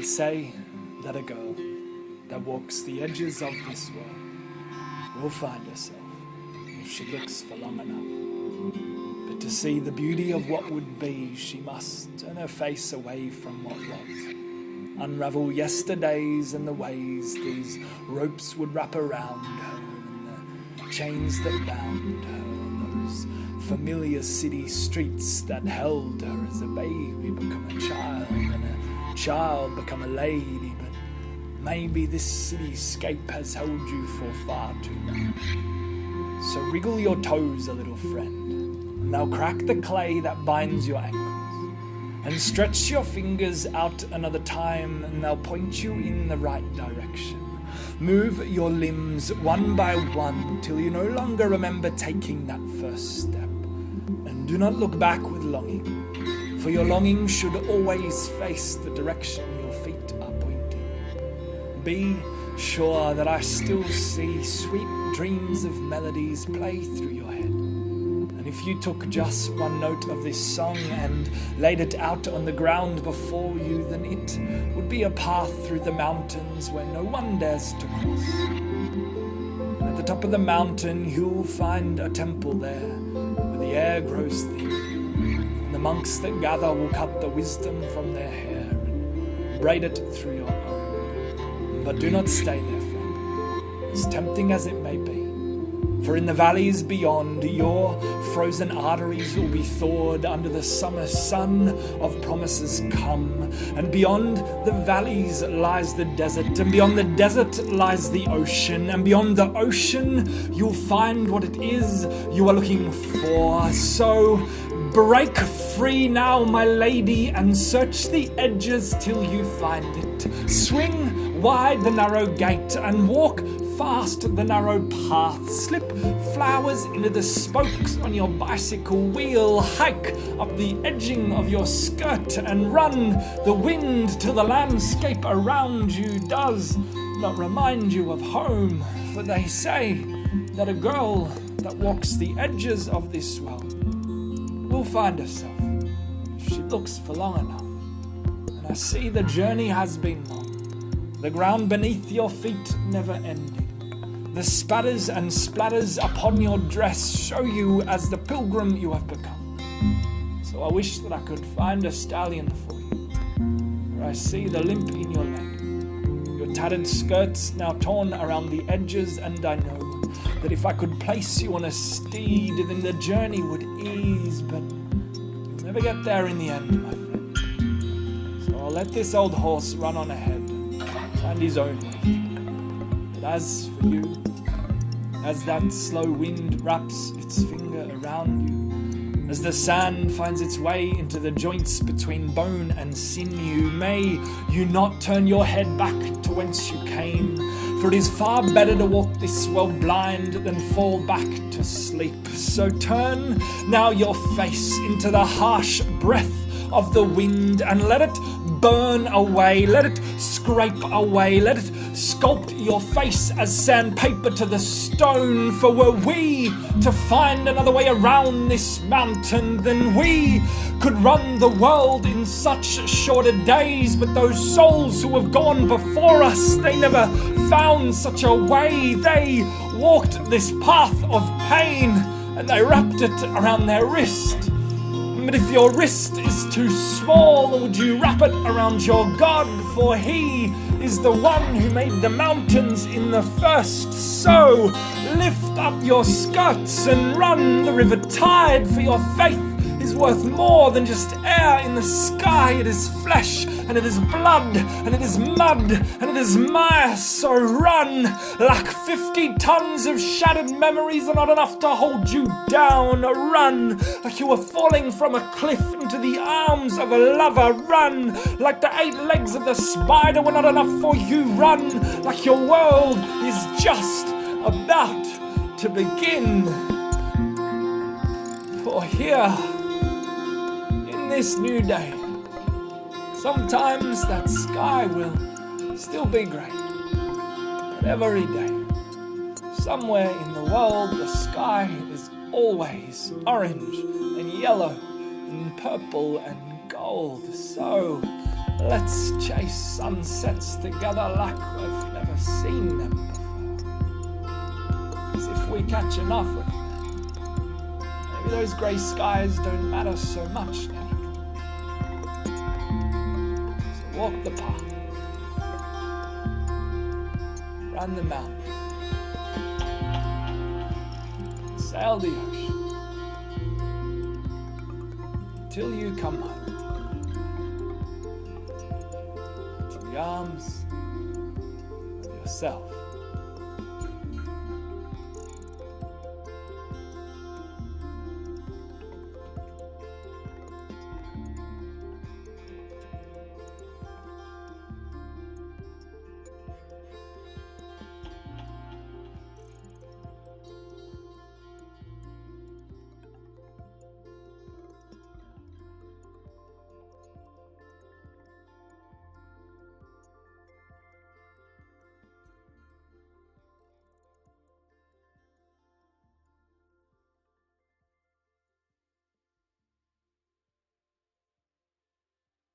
They say that a girl that walks the edges of this world will find herself if she looks for long enough. But to see the beauty of what would be, she must turn her face away from what was, unravel yesterdays and the ways these ropes would wrap around her, and the chains that bound her, those familiar city streets that held her as a baby become a child, and a child become a lady. But maybe this cityscape has held you for far too long. So wriggle your toes a little, friend, and they'll crack the clay that binds your ankles, and stretch your fingers out another time, and they'll point you in the right direction. Move your limbs one by one till you no longer remember taking that first step. And do not look back with longing, for your longing should always face the direction your feet are pointing. Be sure that I still see sweet dreams of melodies play through your head. And if you took just one note of this song and laid it out on the ground before you, then it would be a path through the mountains where no one dares to cross. And at the top of the mountain you'll find a temple there, where the air grows thin, and the monks that gather will cut the wisdom from their hair and braid it through your own. But do not stay there, friend, as tempting as it may be. For in the valleys beyond, your frozen arteries will be thawed under the summer sun of promises come. And beyond the valleys lies the desert, and beyond the desert lies the ocean, and beyond the ocean you'll find what it is you are looking for. So break free now, my lady, and search the edges till you find it. Swing wide the narrow gate and walk fast the narrow path. Slip flowers into the spokes on your bicycle wheel. Hike up the edging of your skirt and run the wind till the landscape around you does not remind you of home. For they say that a girl that walks the edges of this world will find herself if she looks for long enough. And I see the journey has been long, the ground beneath your feet never ending. The spatters and splatters upon your dress show you as the pilgrim you have become. So I wish that I could find a stallion for you, for I see the limp in your leg, your tattered skirts now torn around the edges, and I know that if I could place you on a steed, then the journey would ease, but you'll never get there in the end, my friend. So I'll let this old horse run on ahead and find his own way. But as for you, as that slow wind wraps its finger around you, as the sand finds its way into the joints between bone and sinew, may you not turn your head back to whence you came, for it is far better to walk this world blind than fall back to sleep. So turn now your face into the harsh breath of the wind and let it burn away, let it scrape away, let it sculpt your face as sandpaper to the stone. For were we to find another way around this mountain, then we could run the world in such shorter days. But those souls who have gone before us, they never found such a way. They walked this path of pain and they wrapped it around their wrist. But if your wrist is too small, would you wrap it around your God? For he is the one who made the mountains in the first. So lift up your skirts and run the river tide, for your faith is worth more than just air in the sky. It is flesh, and it is blood, and it is mud, and it is mire. So run, like 50 tons of shattered memories are not enough to hold you down. Run, like you were falling from a cliff into the arms of a lover. Run, like the 8 legs of the spider were not enough for you. Run, like your world is just about to begin. For here, in this new day, sometimes that sky will still be grey, but every day, somewhere in the world, the sky is always orange and yellow and purple and gold. So Let's chase sunsets together like we've never seen them before. 'Cause if we catch enough of them, maybe those grey skies don't matter so much anymore. So walk the path, run the mountain, sail the ocean, till you come home. The arms of yourself.